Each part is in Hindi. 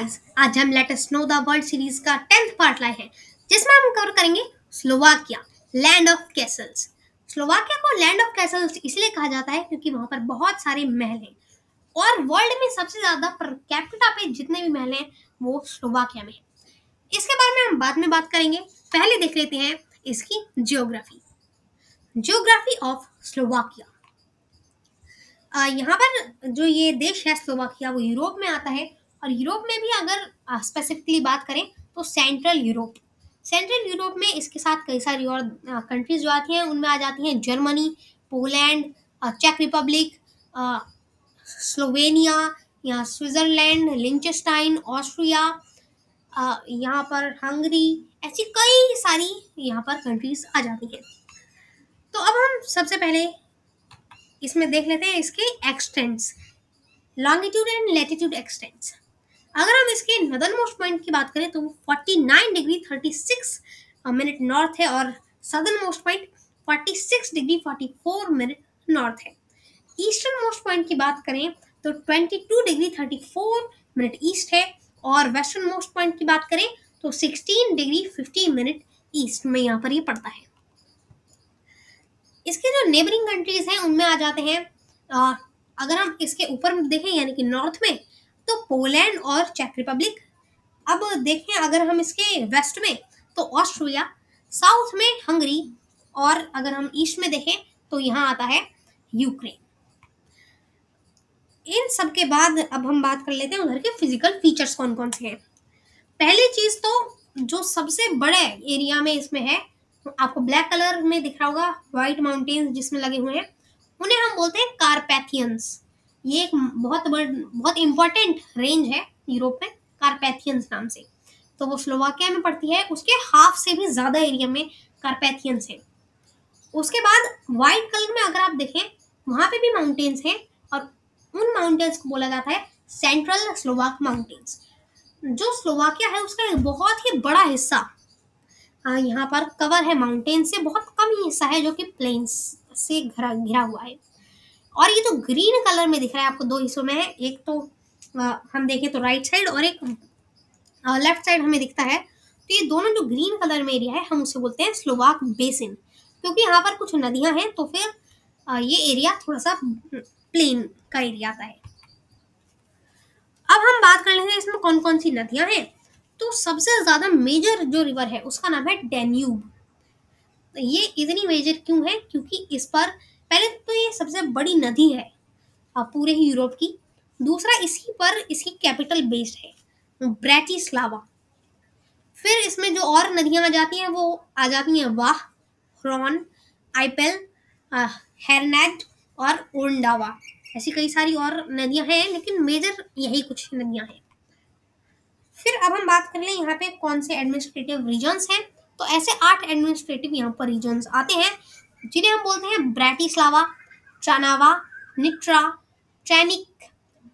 गाइस, आज हम let us know the world series का 10th पार्ट लाए हैं, जिसमें हम कवर करेंगे Slovakia, land of Castle's. Slovakia को लैंड ऑफ कैसल्स इसलिए कहा जाता है क्योंकि वहां पर बहुत सारे महल हैं और वर्ल्ड में सबसे ज्यादा पर कैपिटा पे जितने भी महल हैं वो स्लोवाकिया में है। इसके बारे में हम बाद में बात करेंगे। पहले देख लेते हैं इसकी जियोग्राफी। Geography of Slovakia. यहाँ पर जो ये देश है स्लोवाकिया वो यूरोप में आता है और यूरोप में भी अगर स्पेसिफिकली बात करें तो सेंट्रल यूरोप में इसके साथ कई सारी और कंट्रीज जो आती हैं उनमें आ जाती हैं जर्मनी, पोलैंड, चेक रिपब्लिक, स्लोवेनिया या स्विट्जरलैंड, लिंचेस्टाइन, ऑस्ट्रिया, यहाँ पर हंगरी, ऐसी कई सारी यहाँ पर कंट्रीज आ जाती हैं। तो अब हम सबसे पहले इसमें देख लेते हैं इसके extents, longitude and latitude extents. अगर हम इसके नदर्न मोस्ट पॉइंट की बात करें तो 49 डिग्री 36 मिनट नॉर्थ है और southern most point 46 degree 44 minute north है। ईस्टर्न मोस्ट पॉइंट की बात करें तो 22 डिग्री 34 मिनट ईस्ट है और वेस्टर्न मोस्ट पॉइंट की बात करें तो 16 डिग्री 50 मिनट ईस्ट में यहाँ पर ये पड़ता है। इसके जो नेबरिंग कंट्रीज हैं उनमें आ जाते हैं, अगर हम इसके ऊपर देखें यानी कि नॉर्थ में तो पोलैंड और चेक रिपब्लिक। अब देखें अगर हम इसके वेस्ट में तो ऑस्ट्रिया, साउथ में हंगरी और अगर हम ईस्ट में देखें तो यहाँ आता है यूक्रेन। इन सब के बाद अब हम बात कर लेते हैं उधर के फिजिकल फीचर्स कौन कौन से हैं। पहली चीज तो जो सबसे बड़े एरिया में इसमें है, आपको ब्लैक कलर में दिख रहा होगा व्हाइट माउंटेन्स जिसमें लगे हुए हैं, उन्हें हम बोलते हैं कारपैथियंस। ये एक बहुत इंपॉर्टेंट रेंज है यूरोप में, कारपैथियंस नाम से। तो वो स्लोवाकिया में पड़ती है, उसके हाफ से भी ज्यादा एरिया में कारपैथियंस है। उसके बाद व्हाइट कलर में अगर आप देखें वहां पे भी माउंटेन्स हैं और उन माउंटेन्स को बोला जाता है सेंट्रल स्लोवाक माउंटेन्स। जो स्लोवाकिया है उसका एक बहुत ही बड़ा हिस्सा यहाँ पर कवर है माउंटेन से, बहुत कम ही हिस्सा है जो कि प्लेन्स से घिरा हुआ है। और ये जो ग्रीन कलर में दिख रहा है आपको दो हिस्सों में है, एक तो हम देखें तो राइट साइड और एक लेफ्ट साइड हमें दिखता है। तो ये दोनों जो ग्रीन कलर में एरिया है हम उसे बोलते हैं स्लोवाक बेसिन, क्योंकि यहाँ पर कुछ नदियां हैं तो फिर ये एरिया थोड़ा सा प्लेन का एरिया आता है। अब हम बात कर लेते हैं इसमें कौन कौन सी नदियां हैं। तो सबसे ज्यादा मेजर जो रिवर है उसका नाम है डैन्यूब। ये इतनी मेजर क्यों है? क्योंकि इस पर पहले तो ये सबसे बड़ी नदी है पूरे ही यूरोप की। दूसरा, इसी पर इसकी कैपिटल बेस्ड है ब्रैटिस्लावा। फिर इसमें जो और नदियां आ जाती हैं वो आ जाती हैं वाह, ह्रॉन, आइपेल, हेरनेड और ओंडावा। ऐसी कई सारी और नदियां हैं लेकिन मेजर यही कुछ नदियां हैं। फिर अब हम बात कर लें यहाँ पे कौन से एडमिनिस्ट्रेटिव रीजन्स हैं। तो ऐसे 8 एडमिनिस्ट्रेटिव यहाँ पर रीजन्स आते हैं जिन्हें हम बोलते हैं ब्रैटिस्लावा, ट्रानावा, निट्रा, ट्रैनिक,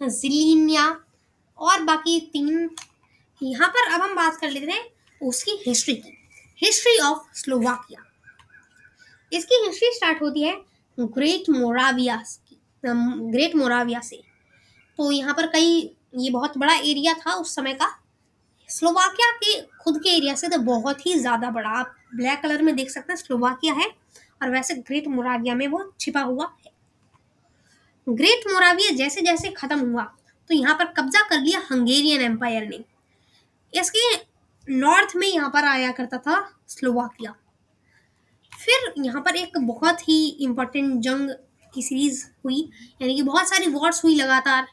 जिलिनिया और बाकी 3। यहाँ पर अब हम बात कर लेते हैं उसकी हिस्ट्री की, हिस्ट्री ऑफ स्लोवाकिया। इसकी हिस्ट्री स्टार्ट होती है ग्रेट मोराविया से। तो यहाँ पर ये बहुत बड़ा एरिया था उस समय का, स्लोवाकिया के खुद के एरिया से तो बहुत ही ज्यादा बड़ा। आप ब्लैक कलर में देख सकते हैं स्लोवाकिया है और वैसे ग्रेट मोराविया में वो छिपा हुआ है। ग्रेट मोराविया जैसे जैसे खत्म हुआ तो यहाँ पर कब्जा कर लिया हंगेरियन एम्पायर ने। इसके नॉर्थ में यहाँ पर आया करता था स्लोवाकिया। फिर यहाँ पर एक बहुत ही इंपॉर्टेंट जंग की सीरीज हुई, यानी कि बहुत सारी वॉर्स हुई लगातार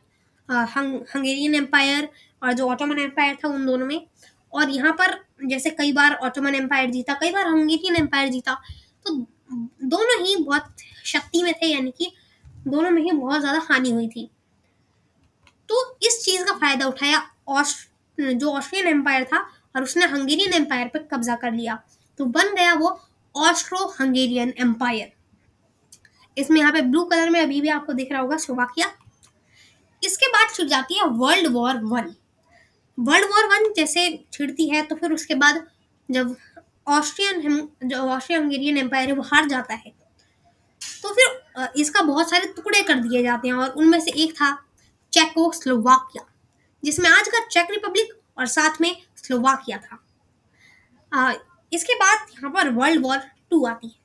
हंगेरियन एम्पायर और जो ऑटोमन एम्पायर था उन दोनों में। और यहाँ पर जैसे कई बार ऑटोमन एम्पायर जीता, कई बार हंगेरियन एम्पायर जीता, तो दोनों ही बहुत शक्ति में थे, यानी कि दोनों में ही बहुत ज्यादा हानि हुई थी। तो इस चीज का फायदा उठाया जो ऑस्ट्रियन एम्पायर था और उसने हंगेरियन एम्पायर पर कब्जा कर लिया, तो बन गया वो ऑस्ट्रो हंगेरियन एम्पायर। इसमें यहाँ पे ब्लू कलर में अभी भी आपको दिख रहा होगा स्लोवाकिया। इसके बाद छिड़ जाती है वर्ल्ड वॉर वन जैसे छिड़ती है तो फिर उसके बाद जब जो ऑस्ट्रियन हंगेरियन एम्पायर है वो हार जाता है तो फिर इसका बहुत सारे टुकड़े कर दिए जाते हैं और उनमें से एक था चेकोस्लोवाकिया, जिसमें आज का चेक रिपब्लिक और साथ में स्लोवाकिया था। इसके बाद यहाँ पर वर्ल्ड वॉर टू आती है।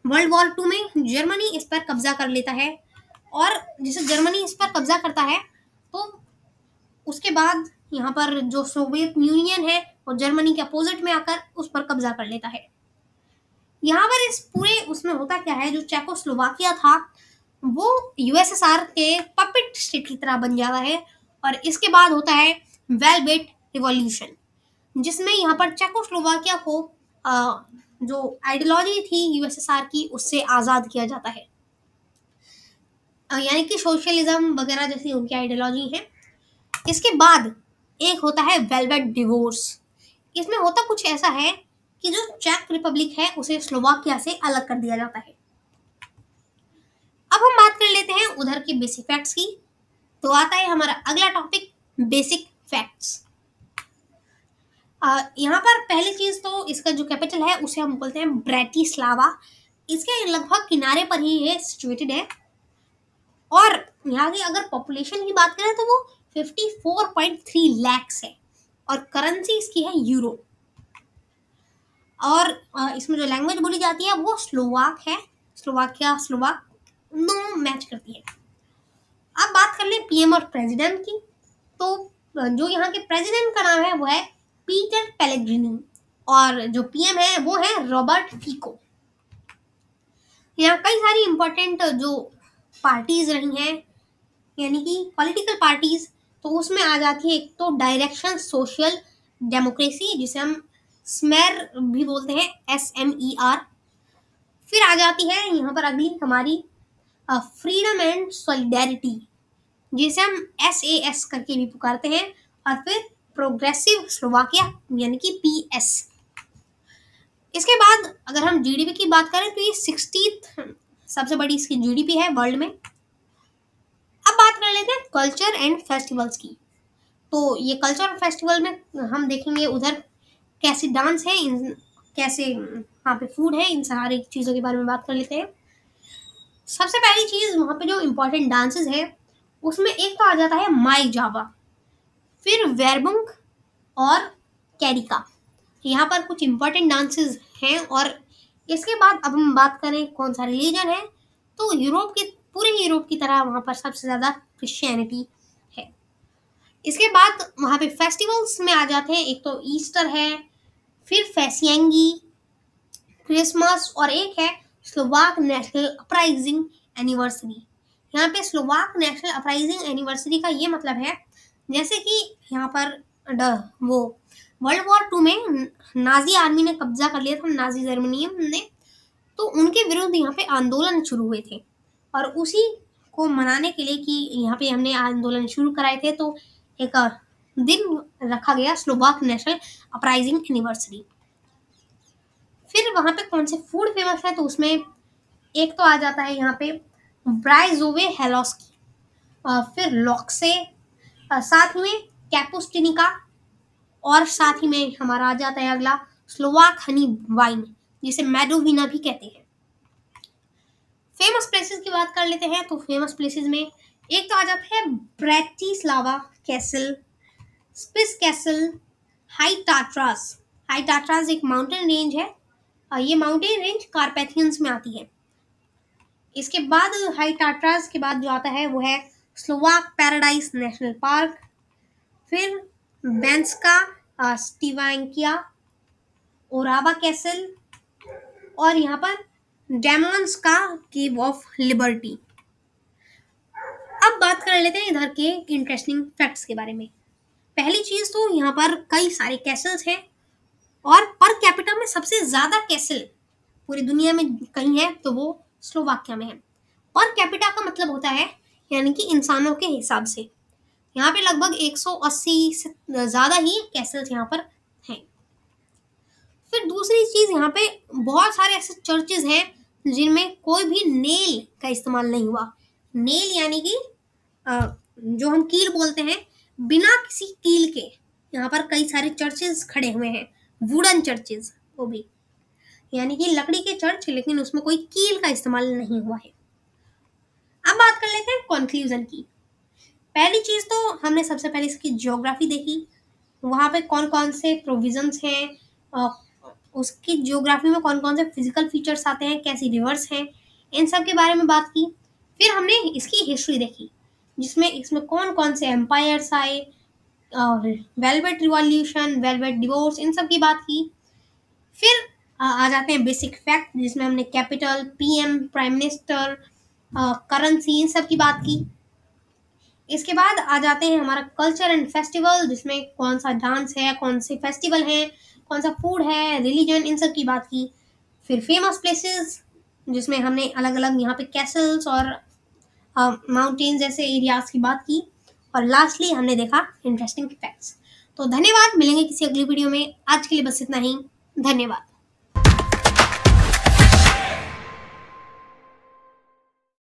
वर्ल्ड वॉर टू में जर्मनी इस पर कब्जा कर लेता है, और जैसे जर्मनी इस पर कब्जा करता है तो उसके बाद यहाँ पर जो सोवियत यूनियन है वो जर्मनी के अपोजिट में आकर उस पर कब्जा कर लेता है। यहाँ पर इस पूरे उसमें होता क्या है, जो चेकोस्लोवाकिया था वो यूएसएसआर के पपेट स्टेट की तरह बन जाता है, और इसके बाद होता है वेलवेट रिवॉल्यूशन, जिसमें यहाँ पर चेकोस्लोवाकिया को जो आइडियोलॉजी थी यूएसएसआर की उससे आज़ाद किया जाता है, यानी कि सोशलिज्म वगैरह जैसी उनकी आइडियोलॉजी है। इसके बाद एक होता है वेलवेट डिवोर्स। इसमें होता कुछ ऐसा है कि जो चेक रिपब्लिक है उसे स्लोवाकिया से अलग कर दिया जाता है। अब हम बात कर लेते हैं उधर के बेसिक फैक्ट्स की। तो आता है हमारा अगला टॉपिक, बेसिक फैक्ट्स। यहाँ पर पहली चीज तो इसका जो कैपिटल है उसे हम बोलते हैं ब्रैटिस्लावा। इसके लगभग किनारे पर ही ये सिचुएटेड है, और यहाँ की अगर पॉपुलेशन की बात करें तो वो 54.3 लाख है, और करेंसी इसकी है यूरो। और इसमें जो लैंग्वेज बोली जाती है वो स्लोवाक है। स्लोवाकिया स्लोवाक दोनों मैच करती है। अब बात कर ले पीएम और प्रेसिडेंट की। तो जो यहाँ के प्रेसिडेंट का नाम है वो है पीटर पेलेग्रिनी, और जो पीएम है वो है रॉबर्ट फीको। यहाँ कई सारी इंपॉर्टेंट जो पार्टीज रही हैं, यानी कि पॉलिटिकल पार्टीज, तो उसमें आ जाती है एक तो डायरेक्शन सोशल डेमोक्रेसी, जिसे हम स्मेर भी बोलते हैं, SMER। फिर आ जाती है यहाँ पर अगली हमारी फ्रीडम एंड सॉलिडेरिटी, जिसे हम SAS करके भी पुकारते हैं। और फिर प्रोग्रेसिव स्लोवाकिया यानी कि PS। इसके बाद अगर हम जीडीपी की बात करें तो ये 60th सबसे बड़ी इसकी जीडीपी है वर्ल्ड में। अब बात कर लेते हैं कल्चर एंड फेस्टिवल्स की। तो ये कल्चर और फेस्टिवल में हम देखेंगे उधर कैसे डांस है, कैसे वहाँ पे फूड है, इन सारी चीज़ों के बारे में बात कर लेते हैं। सबसे पहली चीज़ वहाँ पे जो इम्पोर्टेंट डांसेस है उसमें एक तो आ जाता है माई जावा, फिर वेरबुंग और कैरिका। यहाँ पर कुछ इम्पोर्टेंट डांसेस हैं। और इसके बाद अब हम बात करें कौन सा रिलीजन है, तो पूरे यूरोप की तरह वहाँ पर सबसे ज़्यादा क्रिश्चियनिटी है। इसके बाद वहाँ पे फेस्टिवल्स में आ जाते हैं, एक तो ईस्टर है, फिर फेसियंगी, क्रिसमस, और एक है स्लोवाक नेशनल अपराइजिंग एनिवर्सरी। यहाँ पे स्लोवाक नेशनल अपराइजिंग एनिवर्सरी का ये मतलब है जैसे कि यहाँ पर वो वर्ल्ड वॉर टू में नाजी आर्मी ने कब्जा कर लिया था, नाजी जर्मनी ने, तो उनके विरुद्ध यहाँ पे आंदोलन शुरू हुए थे, और उसी को मनाने के लिए कि यहाँ पे हमने आंदोलन शुरू कराए थे तो एक दिन रखा गया स्लोवाक नेशनल अपराइजिंग एनिवर्सरी। फिर वहाँ पे कौन से फूड फेमस है, तो उसमें एक तो आ जाता है यहाँ पे ब्राइजोवे हेलोस्की, फिर लॉक्से, साथ में कैपुस्टिनिका, और साथ ही में हमारा आ जाता है अगला स्लोवाक हनी वाइन, जिसे मैडोविना भी कहते हैं। फेमस प्लेसेस की बात कर लेते हैं। तो फेमस प्लेसेस में एक तो आ जाता है ब्रैटिस्लावा कैसल, स्पिस कैसल, हाई टाट्रास। हाई टाट्रास एक माउंटेन रेंज है, और ये माउंटेन रेंज कार्पेथियंस में आती है। इसके बाद हाई टाट्रास के बाद जो आता है वो है स्लोवाक पैराडाइज नेशनल पार्क, फिर बेंस्का स्टीवांकिया, ओरावा कैसल, और यहाँ पर डेमोन्स का केव ऑफ लिबर्टी। अब बात कर लेते हैं इधर के इंटरेस्टिंग फैक्ट्स के बारे में। पहली चीज तो यहाँ पर कई सारे कैसल्स हैं, और पर कैपिटा में सबसे ज्यादा कैसल पूरी दुनिया में कहीं है तो वो स्लोवाकिया में है। पर कैपिटा का मतलब होता है यानी कि इंसानों के हिसाब से। यहाँ पे लगभग 180 से ज्यादा ही कैसल्स यहाँ पर हैं। फिर दूसरी चीज यहाँ पे बहुत सारे ऐसे चर्चेज हैं जिनमें कोई भी नेल का इस्तेमाल नहीं हुआ। नेल यानी कि जो हम कील बोलते हैं, बिना किसी कील के यहाँ पर कई सारे चर्चेज खड़े हुए हैं, वुडन चर्चेज, वो भी यानी कि लकड़ी के चर्च, लेकिन उसमें कोई कील का इस्तेमाल नहीं हुआ है। अब बात कर लेते हैं कंक्लूजन की। पहली चीज़ तो हमने सबसे पहले इसकी ज्योग्राफी देखी, वहाँ पे कौन-कौन से प्रोविज़न्स हैं, अ, उसकी ज्योग्राफी में कौन-कौन से फिज़िकल फीचर्स आते हैं, कैसी रिवर्स हैं, इन सब के बारे में बात की। फिर हमने इसकी हिस्ट्री देखी, जिसमें इसमें कौन-कौन से एम्पायर्स आए, और वेलवेट रिवॉल्यूशन, वेलवेट डिवोर्स, इन सब की बात की। फिर आ जाते हैं बेसिक फैक्ट, जिसमें हमने capital, PM, prime minister, currency, इन सब की बात की। इसके बाद आ जाते हैं हमारा कल्चर एंड फेस्टिवल, जिसमें कौन सा डांस है, कौन से फेस्टिवल हैं, कौन सा फूड है, रिलीजन, इन सब की बात की। फिर फेमस प्लेसेस, जिसमें हमने अलग अलग यहाँ पे कैसल्स और माउंटेन्स जैसे एरियाज की बात की। और लास्टली हमने देखा इंटरेस्टिंग फैक्ट्स। तो धन्यवाद, मिलेंगे किसी अगली वीडियो में। आज के लिए बस इतना ही। धन्यवाद।